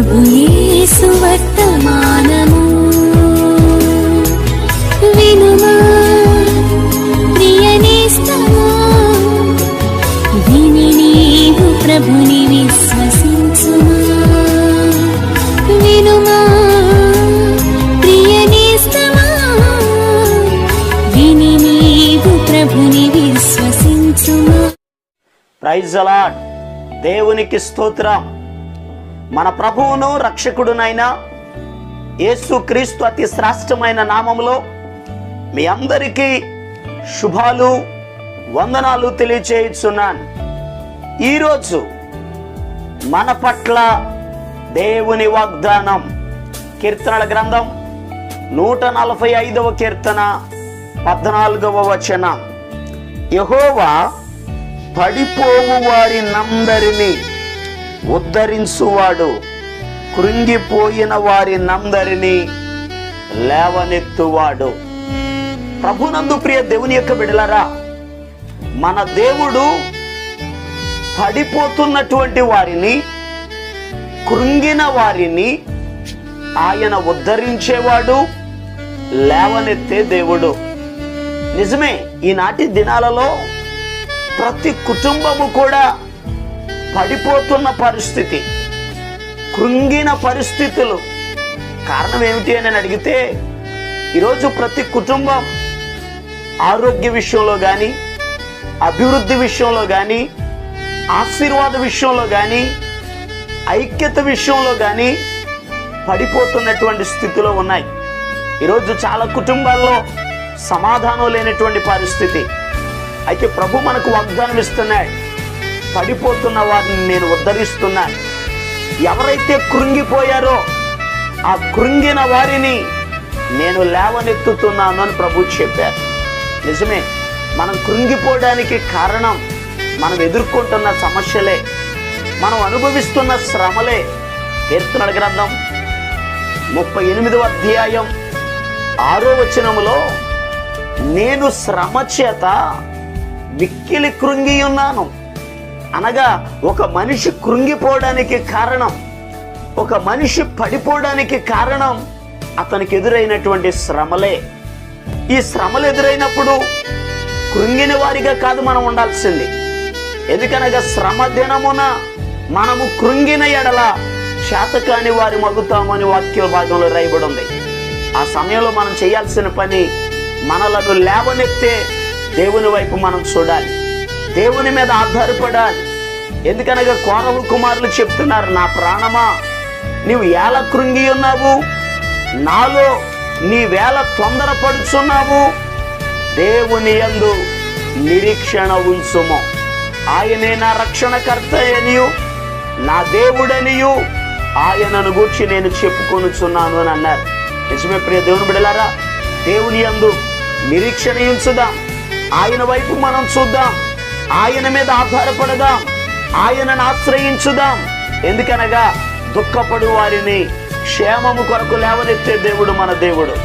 ప్రభు యేసు వర్తమానము వినుమా ప్రియనేస్తమా, విని నీవు ప్రభుని విశ్వసించుమా. వినుమా ప్రియనేస్తమా, విని నీవు ప్రభుని విశ్వసించుమా. Praise the lord. దేవునికి స్తోత్రం. మన ప్రభువును రక్షకుడునైన యేసుక్రీస్తు అతి శ్రేష్టమైన నామములో మీ అందరికీ శుభాలు వందనాలు తెలియచేయుచున్నాను. ఈరోజు మన పట్ల దేవుని వాగ్దానం కీర్తనల గ్రంథం 145వ కీర్తన 14వ వచనం. యెహోవా పడిపోవు వారినందరినీ ఉద్ధరించువాడు, కృంగిపోయిన వారినందరినీ లేవనెత్తువాడు. ప్రభునందు ప్రియ దేవుని యొక్క బిడ్డలారా, మన దేవుడు పడిపోతున్నటువంటి వారిని, కృంగిన వారిని ఆయన ఉద్ధరించేవాడు, లేవనెత్తే దేవుడు. నిజమే, ఈనాటి దినాలలో ప్రతి కుటుంబము కూడా పడిపోతున్న పరిస్థితి, కృంగిన పరిస్థితులు. కారణం ఏమిటి అని అడిగితే, ఈరోజు ప్రతి కుటుంబం ఆరోగ్య విషయంలో కానీ, అభివృద్ధి విషయంలో కానీ, ఆశీర్వాద విషయంలో కానీ, ఐక్యత విషయంలో కానీ పడిపోతున్నటువంటి స్థితిలో ఉన్నాయి. ఈరోజు చాలా కుటుంబాల్లో సమాధానం లేనటువంటి పరిస్థితి. అయితే ప్రభు మనకు వాగ్దానం ఇస్తున్నాడు, పడిపోతున్న వారిని నేను ఉద్ధరిస్తున్నాను. ఎవరైతే కృంగిపోయారో ఆ కృంగిన వారిని నేను లేవనెత్తుతున్నాను అని ప్రభు చెప్పారు. నిజమే, మనం కృంగిపోవడానికి కారణం మనం ఎదుర్కొంటున్న సమస్యలే, మనం అనుభవిస్తున్న శ్రమలే. కీర్తనల గ్రంథం 38వ అధ్యాయం 6వ వచనములో, నేను శ్రమ చేత మిక్కిలి కృంగి ఉన్నాను అనగా, ఒక మనిషి కృంగిపోవడానికి కారణం, ఒక మనిషి పడిపోవడానికి కారణం అతనికి ఎదురైనటువంటి శ్రమలే. ఈ శ్రమలు ఎదురైనప్పుడు కృంగిన వారిగా కాదు మనం ఉండాల్సింది. ఎందుకనగా శ్రమ దినమున మనము కృంగిన ఎడల శాతకాని వారి మగుతామని వాక్య భాగంలో రాయబడి ఉంది. ఆ సమయంలో మనం చేయాల్సిన పని, మనలను లేవనెత్తే దేవుని వైపు మనం చూడాలి, దేవుని మీద ఆధారపడాలి. ఎందుకనగా కోరహు కుమారులు చెప్తున్నారు, నా ప్రాణమా నీవు ఎలా కృంగి ఉన్నావు, నాలో నీవేళ తొందరపడుచున్నావు. దేవుని యందు నిరీక్షణ ఉంచుము, ఆయనే నా రక్షణకర్త అనియు నా దేవుడనియు ఆయనను గూర్చి నేను చెప్పుకొనుచున్నాను అని అన్నారు. నిజమే ప్రియ దేవుని బిడ్డలారా, దేవుని యందు నిరీక్షణ ఉంచుదాం, ఆయన వైపు మనం చూద్దాం, ఆయన మీద ఆధారపడదాం, ఆయనను ఆశ్రయించుదాం. ఎందుకనగా దుఃఖపడు వారిని క్షేమము కొరకు లేవనెత్తే దేవుడు మన దేవుడు,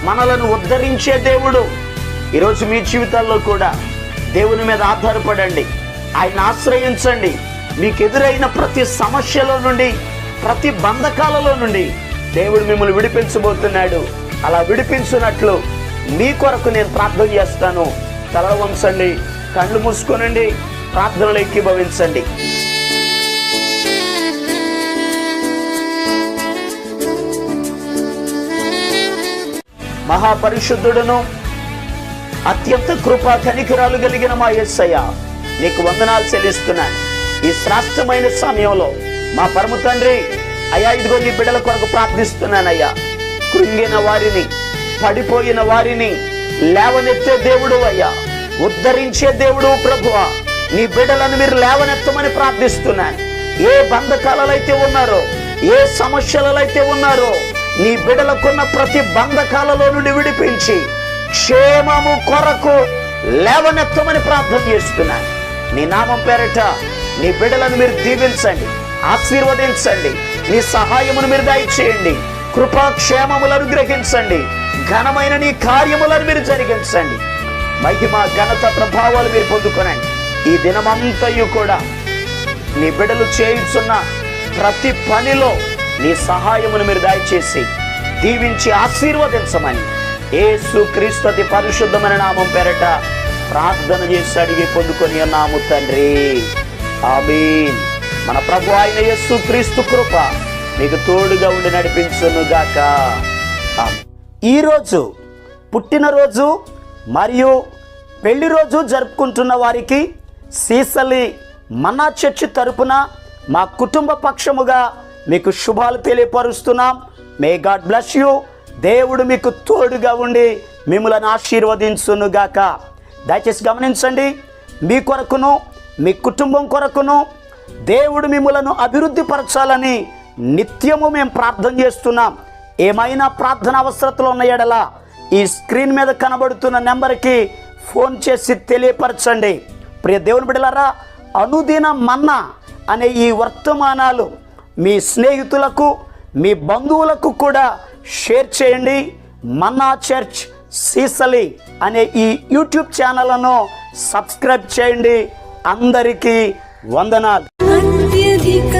మనలను ఉద్ధరించే దేవుడు. ఈరోజు మీ జీవితాల్లో కూడా దేవుని మీద ఆధారపడండి, ఆయన ఆశ్రయించండి. మీకు ఎదురైన ప్రతి సమస్యలో నుండి, ప్రతి బంధకాలలో నుండి దేవుడు మిమ్మల్ని విడిపించబోతున్నాడు. అలా విడిపించున్నట్లు మీ కొరకు నేను ప్రార్థన చేస్తాను. తల వంచండి, కళ్ళు మూసుకోనండి, ప్రార్థనలు ఏకీభవించండి. మహాపరిశుద్ధుడును అత్యంత కృపా కనికరాలు కలిగిన మా యేసయ్య, నీకు వందనాలు చెల్లిస్తున్నాను. ఈ శ్రేష్టమైన సమయంలో మా పరమ తండ్రి అయ్యా, ఇదిగో నీ బిడ్డల కొరకు ప్రార్థిస్తున్నానయ్యా. కృంగిన వారిని, పడిపోయిన వారిని లేవనెత్తే దేవుడు అయ్యా, ఉద్ధరించే దేవుడు ప్రభువా. నీ బిడ్డలను మీరు లేవనెత్తమని ప్రార్థిస్తున్నాను. ఏ బంధకాలలో అయితే ఉన్నారో, ఏ సమస్యలలో అయితే ఉన్నారో, నీ బిడ్డలకున్న ప్రతి బంధకాలలో నుండి విడిపించి క్షేమము కొరకు లేవనెత్తమని ప్రార్థన చేస్తున్నాను. నీ నామం పేరట నీ బిడ్డలను మీరు దీవించండి, ఆశీర్వదించండి. నీ సహాయమును మీరు దయచేయండి, కృపాక్షేమములను అనుగ్రహించండి, ఘనమైన నీ కార్యములను మీరు జరిగించండి. మహిమ ఘనత ప్రభావాలు మీరు పొందుకొనండి. ఈ దినమంతయు కూడా నీ బిడ్డలు చేయుచున్న ప్రతి పనిలో నీ సహాయమును మీరు దయచేసి దీవించి ఆశీర్వదించమని యేసు క్రీస్తు అతి పరిశుద్ధమైన నామం పేరట ప్రార్థన చేసి అడిగి పొందుకొని ఉన్నాము తండ్రి, ఆమేన్. మన ప్రభు అయిన యేసు క్రీస్తు కృప మీకు తోడుగా ఉండి నడిపించును గాక. ఈరోజు పుట్టినరోజు మరియు పెళ్లి రోజు జరుపుకుంటున్న వారికి సీసలి మన్నా చర్చి తరపున మా కుటుంబ పక్షముగా మీకు శుభాలు తెలియపరుస్తున్నాం. May God bless you. దేవుడు మీకు తోడుగా ఉండి మిమ్మల్ని ఆశీర్వదించును గాక. దయచేసి గమనించండి, మీ కొరకును మీ కుటుంబం కొరకును దేవుడు మిమ్మలను అభివృద్ధి పరచాలని నిత్యము మేము ప్రార్థన చేస్తున్నాం. ఏమైనా ప్రార్థన అవసరతలు ఉన్న ఎడల ఈ స్క్రీన్ మీద కనబడుతున్న నెంబర్కి ఫోన్ చేసి తెలియపరచండి. ప్రియ దేవుని బిడ్డలారా, అనుదిన మన్నా అనే ఈ వర్తమానాలు మీ స్నేహితులకు మీ బంధువులకు కూడా షేర్ చేయండి. మన్నా చర్చ్ సీసలి అనే ఈ యూట్యూబ్ ఛానల్ను సబ్స్క్రైబ్ చేయండి. అందరికీ వందనాలు. అత్యధిక